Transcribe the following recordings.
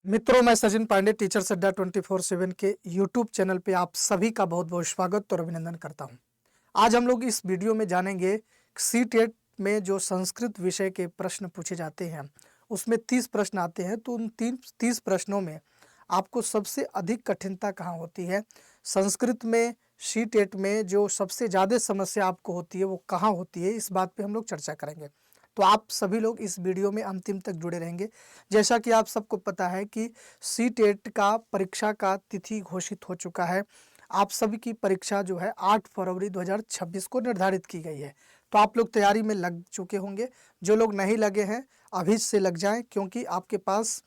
मित्रों, मैं सचिन पांडे टीचर्स अड्डा 24/7 के यूट्यूब चैनल पे आप सभी का बहुत बहुत स्वागत और अभिनंदन करता हूं। आज हम लोग इस वीडियो में जानेंगे सीटेट में जो संस्कृत विषय के प्रश्न पूछे जाते हैं उसमें 30 प्रश्न आते हैं। तो उन 30 प्रश्नों में आपको सबसे अधिक कठिनता कहाँ होती है, संस्कृत में सीटेट में जो सबसे ज़्यादा समस्या आपको होती है वो कहाँ होती है, इस बात पे हम लोग चर्चा करेंगे। तो आप सभी लोग इस वीडियो में अंतिम तक जुड़े रहेंगे। जैसा कि आप सबको पता है कि सीटेट का परीक्षा का तिथि घोषित हो चुका है। आप सभी की परीक्षा जो है 8 फरवरी 2026 को निर्धारित की गई है। तो आप लोग तैयारी में लग चुके होंगे। जो लोग नहीं लगे हैं अभी से लग जाएं, क्योंकि आपके पास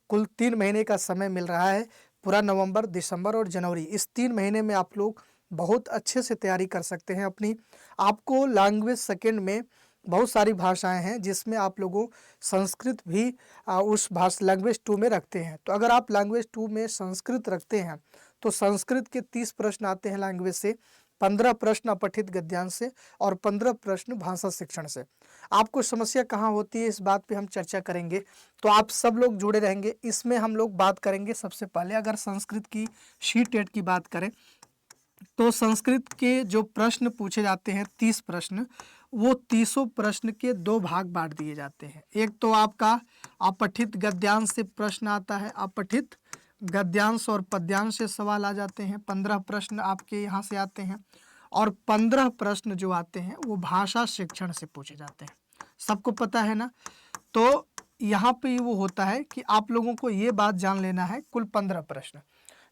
कुल 3 महीने का समय मिल रहा है। पूरा नवंबर, दिसंबर और जनवरी, इस 3 महीने में आप लोग बहुत अच्छे से तैयारी कर सकते हैं अपनी। आपको लैंग्वेज सेकंड में बहुत सारी भाषाएं हैं जिसमें आप लोगों संस्कृत भी उस भाषा लैंग्वेज 2 में रखते हैं। तो अगर आप लैंग्वेज 2 में संस्कृत रखते हैं तो संस्कृत के 30 प्रश्न आते हैं लैंग्वेज से, 15 प्रश्न अपठित गद्यांश से और 15 प्रश्न भाषा शिक्षण से। आपको समस्या कहाँ होती है इस बात पे हम चर्चा करेंगे। तो आप सब लोग जुड़े रहेंगे। इसमें हम लोग बात करेंगे सबसे पहले, अगर संस्कृत की सीटेट की बात करें तो संस्कृत के जो प्रश्न पूछे जाते हैं 30 प्रश्न, वो 30 प्रश्न के 2 भाग बांट दिए जाते हैं। एक तो आपका अपठित गद्यांश से प्रश्न आता है, अपठित गद्यांश और पद्यांश से सवाल आ जाते हैं। 15 प्रश्न आपके यहाँ से आते हैं और 15 प्रश्न जो आते हैं वो भाषा शिक्षण से पूछे जाते हैं। सबको पता है ना। तो यहाँ पे वो होता है कि आप लोगों को ये बात जान लेना है, कुल 15 प्रश्न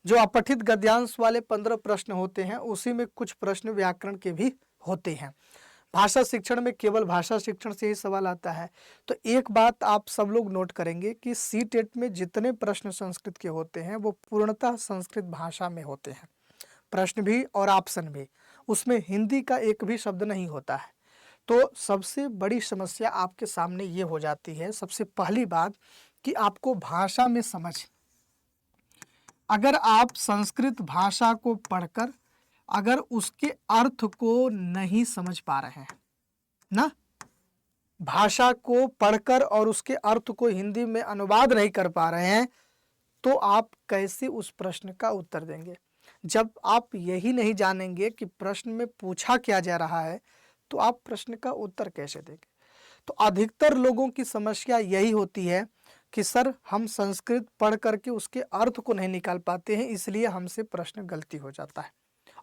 जो अपठित गद्यांश वाले 15 प्रश्न होते हैं उसी में कुछ प्रश्न व्याकरण के भी होते हैं। भाषा शिक्षण में केवल भाषा शिक्षण से ही सवाल आता है। तो एक बात आप सब लोग नोट करेंगे कि सीटेट में जितने प्रश्न संस्कृत के होते हैं वो पूर्णतः संस्कृत भाषा में होते हैं, प्रश्न भी और ऑप्शन भी। उसमें हिंदी का एक भी शब्द नहीं होता है। तो सबसे बड़ी समस्या आपके सामने ये हो जाती है, सबसे पहली बात, कि आपको भाषा में समझ। अगर आप संस्कृत भाषा को पढ़कर अगर उसके अर्थ को नहीं समझ पा रहे हैं ना, भाषा को पढ़कर और उसके अर्थ को हिंदी में अनुवाद नहीं कर पा रहे हैं, तो आप कैसे उस प्रश्न का उत्तर देंगे। जब आप यही नहीं जानेंगे कि प्रश्न में पूछा क्या जा रहा है तो आप प्रश्न का उत्तर कैसे देंगे। तो अधिकतर लोगों की समस्या यही होती है कि सर हम संस्कृत पढ़ करके उसके अर्थ को नहीं निकाल पाते हैं, इसलिए हमसे प्रश्न गलती हो जाता है।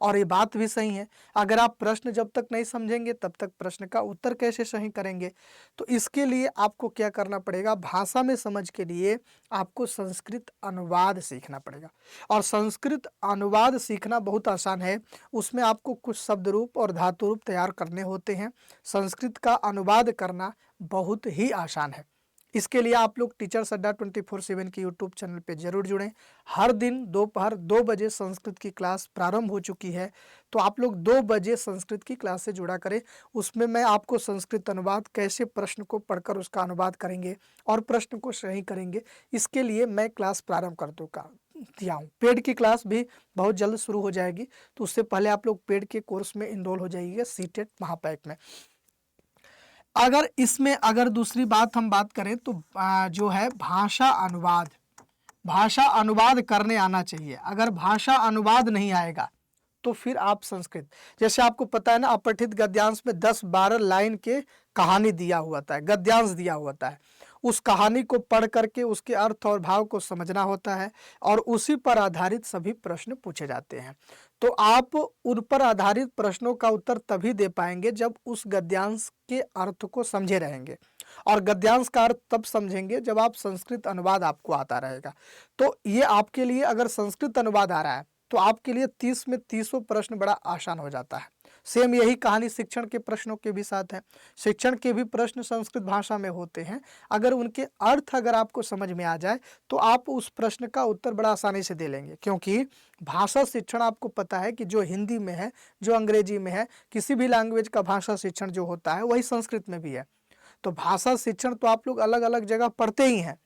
और ये बात भी सही है। अगर आप प्रश्न जब तक नहीं समझेंगे तब तक प्रश्न का उत्तर कैसे सही करेंगे। तो इसके लिए आपको क्या करना पड़ेगा, भाषा में समझ के लिए आपको संस्कृत अनुवाद सीखना पड़ेगा। और संस्कृत अनुवाद सीखना बहुत आसान है। उसमें आपको कुछ शब्द रूप और धातु रूप तैयार करने होते हैं। संस्कृत का अनुवाद करना बहुत ही आसान है। इसके लिए आप लोग टीचर्स अड्डा 24/7 के यूट्यूब चैनल पे जरूर जुड़ें। हर दिन दोपहर 2 बजे संस्कृत की क्लास प्रारंभ हो चुकी है। तो आप लोग 2 बजे संस्कृत की क्लास से जुड़ा करें। उसमें मैं आपको संस्कृत अनुवाद, कैसे प्रश्न को पढ़कर उसका अनुवाद करेंगे और प्रश्न को सही करेंगे, इसके लिए मैं क्लास प्रारंभ कर दिया हूँ। पेड की क्लास भी बहुत जल्द शुरू हो जाएगी। तो उससे पहले आप लोग पेड के कोर्स में इनरोल हो जाइएगा सीटेट महापैक में। अगर दूसरी बात हम बात करें तो जो है भाषा अनुवाद करने आना चाहिए। अगर भाषा अनुवाद नहीं आएगा तो फिर आप संस्कृत, जैसे आपको पता है ना, अपठित गद्यांश में 10-12 लाइन के कहानी दिया हुआ था, गद्यांश दिया हुआ है। उस कहानी को पढ़ करके उसके अर्थ और भाव को समझना होता है और उसी पर आधारित सभी प्रश्न पूछे जाते हैं। तो आप उन पर आधारित प्रश्नों का उत्तर तभी दे पाएंगे जब उस गद्यांश के अर्थ को समझे रहेंगे। और गद्यांश का अर्थ तब समझेंगे जब आप संस्कृत अनुवाद आपको आता रहेगा। तो ये आपके लिए, अगर संस्कृत अनुवाद आ रहा है तो आपके लिए 30 में 30 प्रश्न बड़ा आसान हो जाता है। सेम यही कहानी शिक्षण के प्रश्नों के भी साथ है। शिक्षण के भी प्रश्न संस्कृत भाषा में होते हैं। अगर उनके अर्थ अगर आपको समझ में आ जाए तो आप उस प्रश्न का उत्तर बड़ा आसानी से दे लेंगे, क्योंकि भाषा शिक्षण आपको पता है कि जो हिंदी में है, जो अंग्रेजी में है, किसी भी लैंग्वेज का भाषा शिक्षण जो होता है वही संस्कृत में भी है। तो भाषा शिक्षण तो आप लोग अलग अलग जगह पढ़ते ही हैं,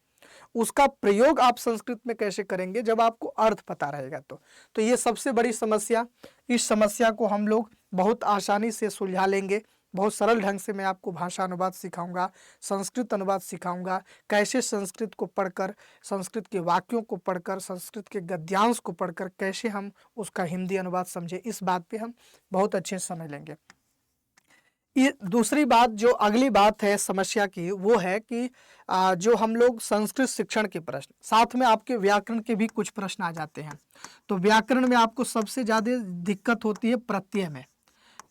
उसका प्रयोग आप संस्कृत में कैसे करेंगे जब आपको अर्थ पता रहेगा। तो ये सबसे बड़ी समस्या, इस समस्या को हम लोग बहुत आसानी से सुलझा लेंगे बहुत सरल ढंग से मैं आपको भाषा अनुवाद सिखाऊंगा, संस्कृत अनुवाद सिखाऊंगा, कैसे संस्कृत को पढ़कर, संस्कृत के वाक्यों को पढ़कर, संस्कृत के गद्यांश को पढ़कर कैसे हम उसका हिंदी अनुवाद समझे, इस बात पे हम बहुत अच्छे से समझ लेंगे। ये दूसरी बात, जो अगली बात है समस्या की, वो है कि जो हम लोग संस्कृत शिक्षण के प्रश्न, साथ में आपके व्याकरण के भी कुछ प्रश्न आ जाते हैं। तो व्याकरण में आपको सबसे ज़्यादा दिक्कत होती है प्रत्यय में,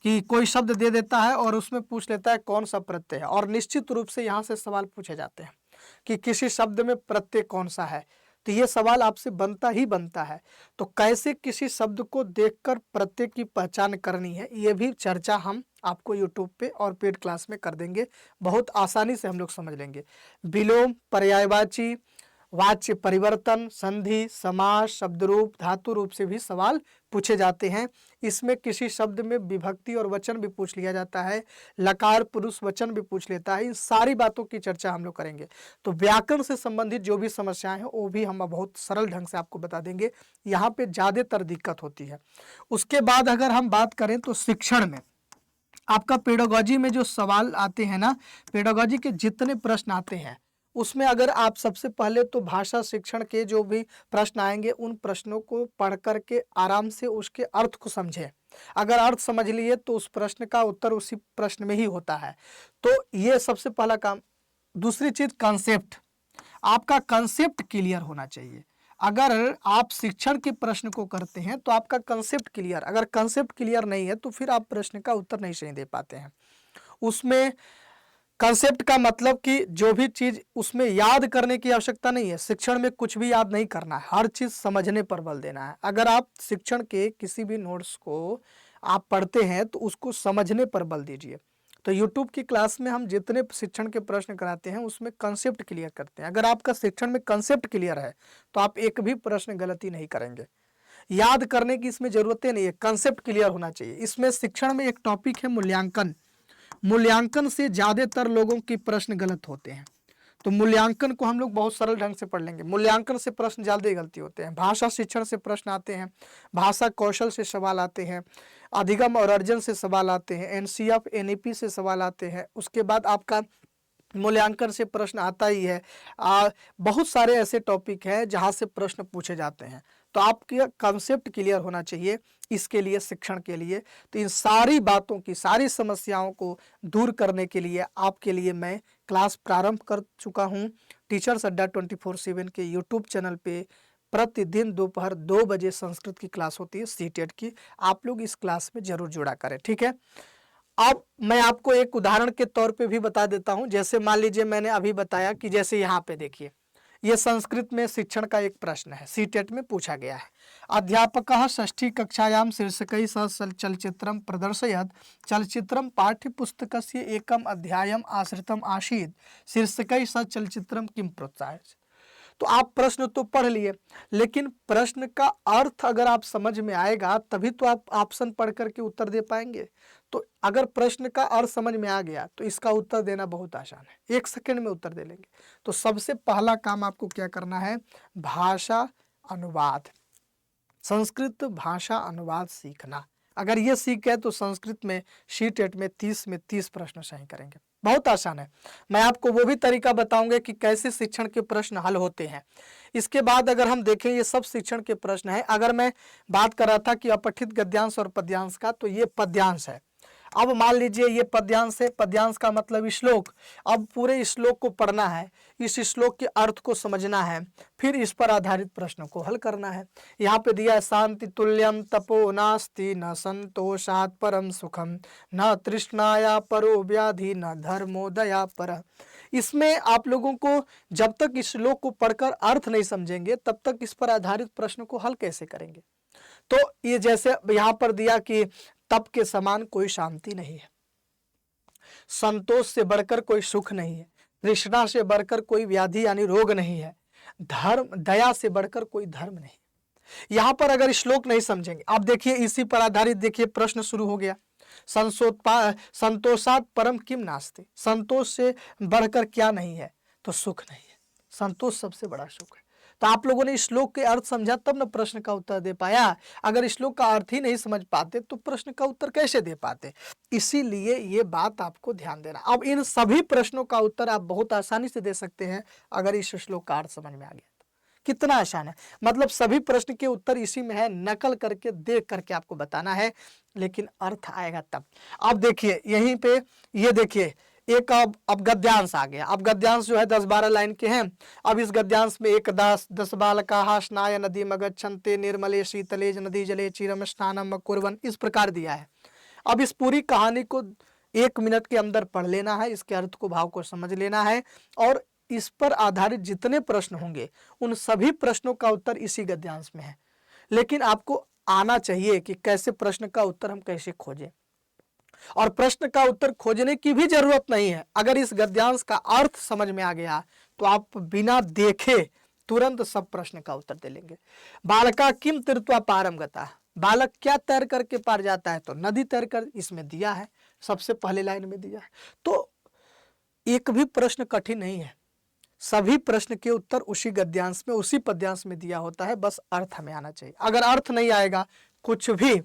कि कोई शब्द दे देता है और उसमें पूछ लेता है कौन सा प्रत्यय है, और निश्चित रूप से यहाँ से सवाल पूछे जाते हैं कि किसी शब्द में प्रत्यय कौन सा है। तो ये सवाल आपसे बनता ही बनता है। तो कैसे किसी शब्द को देखकर प्रत्यय की पहचान करनी है, ये भी चर्चा हम आपको YouTube पे और पेड क्लास में कर देंगे, बहुत आसानी से हम लोग समझ लेंगे। विलोम, पर्यायवाची, वाच्य परिवर्तन, संधि, समास, शब्द रूप, धातु रूप से भी सवाल पूछे जाते हैं। इसमें किसी शब्द में विभक्ति और वचन भी पूछ लिया जाता है, लकार पुरुष वचन भी पूछ लेता है। इन सारी बातों की चर्चा हम लोग करेंगे। तो व्याकरण से संबंधित जो भी समस्याएं हैं वो भी हम बहुत सरल ढंग से आपको बता देंगे, यहाँ पे ज़्यादातर दिक्कत होती है। उसके बाद अगर हम बात करें तो शिक्षण में आपका पेडागॉजी में जो सवाल आते हैं ना, पेडागॉजी के जितने प्रश्न आते हैं उसमें अगर आप सबसे पहले तो भाषा शिक्षण के जो भी प्रश्न आएंगे उन प्रश्नों को पढ़ करके आराम से उसके अर्थ को समझें। अगर अर्थ समझ लिए तो उस प्रश्न का उत्तर उसी प्रश्न में ही होता है। तो ये सबसे पहला काम। दूसरी चीज कंसेप्ट, आपका कंसेप्ट क्लियर होना चाहिए। अगर आप शिक्षण के प्रश्न को करते हैं तो आपका कंसेप्ट क्लियर, अगर कंसेप्ट क्लियर नहीं है तो फिर आप प्रश्न का उत्तर नहीं सही दे पाते हैं। उसमें कंसेप्ट का मतलब कि जो भी चीज उसमें याद करने की आवश्यकता नहीं है। शिक्षण में कुछ भी याद नहीं करना है, हर चीज समझने पर बल देना है। अगर आप शिक्षण के किसी भी नोट्स को आप पढ़ते हैं तो उसको समझने पर बल दीजिए। तो YouTube की क्लास में हम जितने शिक्षण के प्रश्न कराते हैं उसमें कंसेप्ट क्लियर करते हैं। अगर आपका शिक्षण में कंसेप्ट क्लियर है तो आप एक भी प्रश्न गलती नहीं करेंगे। याद करने की इसमें जरूरतें नहीं है, कंसेप्ट क्लियर होना चाहिए। इसमें शिक्षण में एक टॉपिक है मूल्यांकन। मूल्यांकन से ज्यादातर लोगों के प्रश्न गलत होते हैं, तो मूल्यांकन को हम लोग बहुत सरल ढंग से पढ़ लेंगे। मूल्यांकन से प्रश्न ज्यादा गलती होते हैं। भाषा शिक्षण से प्रश्न आते हैं, भाषा कौशल से सवाल आते हैं, अधिगम और अर्जन से सवाल आते हैं, एनसीएफ एनईपी से सवाल आते हैं। उसके बाद आपका मूल्यांकन से प्रश्न आता ही है। बहुत सारे ऐसे टॉपिक हैं जहाँ से प्रश्न पूछे जाते हैं। तो आपके कंसेप्ट क्लियर होना चाहिए इसके लिए, शिक्षण के लिए। तो इन सारी बातों की, सारी समस्याओं को दूर करने के लिए आपके लिए मैं क्लास प्रारंभ कर चुका हूँ। टीचर्स अड्डा 24/7 के यूट्यूब चैनल पे प्रतिदिन दोपहर 2 बजे संस्कृत की क्लास होती है, सीटेट की। आप लोग इस क्लास में जरूर जुड़ा करें, ठीक है। अब मैं आपको एक उदाहरण के तौर पे भी बता देता हूं। जैसे मान लीजिए मैंने अभी बताया कि जैसे यहाँ पे देखिए, ये संस्कृत में शिक्षण का एक प्रश्न है, सीटेट में पूछा गया है। अध्यापकः षष्ठी कक्षायां शीर्षकै सह चलचित्रं प्रदर्शयत्। चलचित्रं पाठ्यपुस्तकस्य एकम् अध्यायम् आश्रितम् आसीत्। शीर्षकै सह चलचित्रं किं प्रोत्साहयति। तो आप प्रश्न तो पढ़ लिए, लेकिन प्रश्न का अर्थ अगर आप समझ में आएगा तभी तो आप ऑप्शन पढ़ करके उत्तर दे पाएंगे। तो अगर प्रश्न का अर्थ समझ में आ गया तो इसका उत्तर देना बहुत आसान है, 1 सेकंड में उत्तर दे लेंगे। तो सबसे पहला काम आपको क्या करना है, भाषा अनुवाद, संस्कृत भाषा अनुवाद सीखना। अगर ये सीख गए तो संस्कृत में सीटेट में 30 प्रश्न सही करेंगे। बहुत आसान है। मैं आपको वो भी तरीका बताऊंगा कि कैसे शिक्षण के प्रश्न हल होते हैं। इसके बाद अगर हम देखें, ये सब शिक्षण के प्रश्न हैं। अगर मैं बात कर रहा था कि अपठित गद्यांश और पद्यांश का, तो ये पद्यांश है। अब मान लीजिए ये पद्यांश है, पद्यांश का मतलब श्लोक। अब पूरे श्लोक को पढ़ना है, इस श्लोक के अर्थ को समझना है, फिर इस पर आधारित प्रश्नों को हल करना है। यहाँ पे दिया है, शांति तुल्यम तपो नास्ति न संतोषात् परम सुखम न तृष्णाया परो व्याधि न धर्मोदया पर। इसमें आप लोगों को जब तक इस श्लोक को पढ़कर अर्थ नहीं समझेंगे तब तक इस पर आधारित प्रश्न को हल कैसे करेंगे। तो ये जैसे यहाँ पर दिया कि तप के समान कोई शांति नहीं है, संतोष से बढ़कर कोई सुख नहीं है, तृष्णा से बढ़कर कोई व्याधि यानी रोग नहीं है, धर्म दया से बढ़कर कोई धर्म नहीं। यहाँ पर अगर श्लोक नहीं समझेंगे, आप देखिए इसी पर आधारित देखिए प्रश्न शुरू हो गया। संतोषात् परम किम नास्ति, संतोष से बढ़कर क्या नहीं है, तो सुख नहीं है। संतोष सबसे बड़ा सुख है। तो आप लोगों ने श्लोक के अर्थ समझा तब न प्रश्न का उत्तर दे पाया। अगर श्लोक का अर्थ ही नहीं समझ पाते तो प्रश्न का उत्तर कैसे दे पाते। इसीलिए ये बात आपको ध्यान देना। अब इन सभी प्रश्नों का उत्तर आप बहुत आसानी से दे सकते हैं अगर इस श्लोक का अर्थ समझ में आ गया। कितना आसान है, मतलब सभी प्रश्न के उत्तर इसी में है, नकल करके देख करके आपको बताना है, लेकिन अर्थ आएगा तब। अब देखिए यहीं पे ये देखिए एक अब गद्यांश आ गया। अब गद्यांश जो है 10-12 लाइन के हैं। अब इस गद्यांश में एक दस बालकाः स्नाय नदी मगच्छन्ते निर्मले शीतले नदी जले चिरम स्नानम कुर्वन्, इस प्रकार दिया है। अब इस पूरी कहानी को 1 मिनट के अंदर पढ़ लेना है, इसके अर्थ को भाव को समझ लेना है, और इस पर आधारित जितने प्रश्न होंगे उन सभी प्रश्नों का उत्तर इसी गद्यांश में है। लेकिन आपको आना चाहिए कि कैसे प्रश्न का उत्तर हम कैसे खोजें, और प्रश्न का उत्तर खोजने की भी जरूरत नहीं है। अगर इस गद्यांश का अर्थ समझ में आ गया तो आप बिना देखे तुरंत सब प्रश्न का उत्तर दे लेंगे। बालका किम तीर्थवा पारम गता, बालक क्या तैर करके पार जाता है, तो नदी तैर कर, इसमें दिया है, सबसे पहले लाइन में दिया है। तो एक भी प्रश्न कठिन नहीं है, सभी प्रश्न के उत्तर उसी गद्यांश में उसी पद्यांश में दिया होता है, बस अर्थ हमें आना चाहिए। अगर अर्थ नहीं आएगा कुछ भी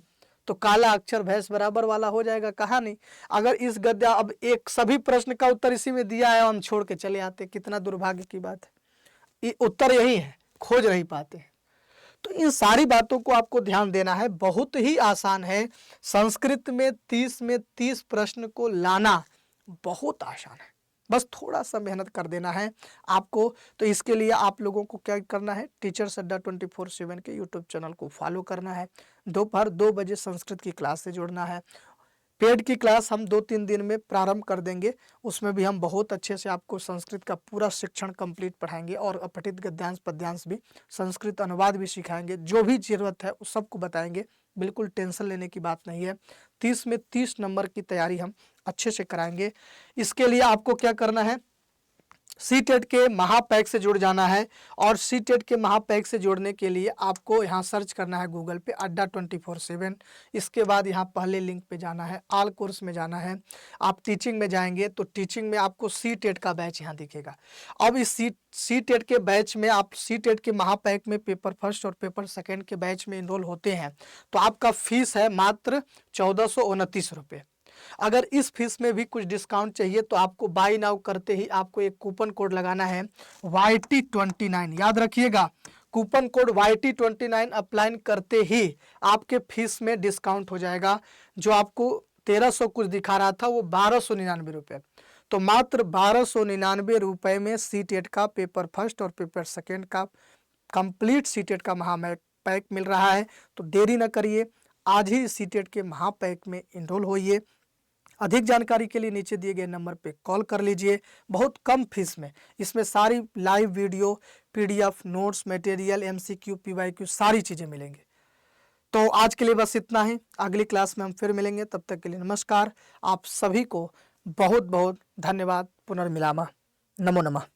तो काला अक्षर भैंस बराबर वाला हो जाएगा कहानी। अगर इस गद्या अब एक सभी प्रश्न का उत्तर इसी में दिया है, हम छोड़ के चले आते, कितना दुर्भाग्य की बात है। उत्तर यही है, खोज नहीं पाते। तो इन सारी बातों को आपको ध्यान देना है, बहुत ही आसान है। संस्कृत में 30 में 30 प्रश्न को लाना बहुत आसान है, बस थोड़ा सा मेहनत कर देना है आपको। तो इसके लिए आप लोगों को क्या करना है, टीचर्स अड्डा 24/7 के यूट्यूब चैनल को फॉलो करना है। दोपहर 2 बजे संस्कृत की क्लास से जुड़ना है। पेड की क्लास हम 2-3 दिन में प्रारंभ कर देंगे, उसमें भी हम बहुत अच्छे से आपको संस्कृत का पूरा शिक्षण कंप्लीट पढ़ाएंगे, और अपठित गद्यांश पद्यांश भी, संस्कृत अनुवाद भी सिखाएंगे, जो भी जरूरत है उस सबको बताएंगे। बिल्कुल टेंशन लेने की बात नहीं है। 30 में 30 नंबर की तैयारी हम अच्छे से कराएंगे। इसके लिए आपको क्या करना है, सीटेट के महापैक से जुड़ जाना है, और सीटेट के महापैक से जुड़ने के लिए आपको यहाँ सर्च करना है गूगल पे अड्डा 24/7। इसके बाद यहाँ पहले लिंक पे जाना है, ऑल कोर्स में जाना है। आप टीचिंग में जाएंगे तो टीचिंग में आपको सीटेट का बैच यहाँ दिखेगा। अब इस सीटेट के बैच में आप सीटेट के महापैक में पेपर फर्स्ट और पेपर सेकेंड के बैच में इनरोल होते हैं तो आपका फीस है मात्र 1429 रुपये। अगर इस फीस में भी कुछ डिस्काउंट चाहिए तो आपको बाय नाउ करते ही आपको एक कूपन कोड लगाना है YT29, याद रखिएगा, कूपन कोड YT29 अप्लाई करते ही आपके फीस में डिस्काउंट हो जाएगा। जो आपको 1300 कुछ दिखा रहा था वो 1299 रुपये, तो मात्र 1299 रुपये में सीटेट का पेपर फर्स्ट और पेपर सेकेंड का कंप्लीट सीटेट का महापैक मिल रहा है। तो देरी न करिए, आज ही सीटेट के महापैक में इनरोल होइए। अधिक जानकारी के लिए नीचे दिए गए नंबर पे कॉल कर लीजिए। बहुत कम फीस में इसमें सारी live video, PDF, notes, material, MCQ, PYQ सारी चीज़ें मिलेंगी। तो आज के लिए बस इतना ही, अगली क्लास में हम फिर मिलेंगे। तब तक के लिए नमस्कार। आप सभी को बहुत बहुत धन्यवाद। पुनर्मिलामः। नमो नमः।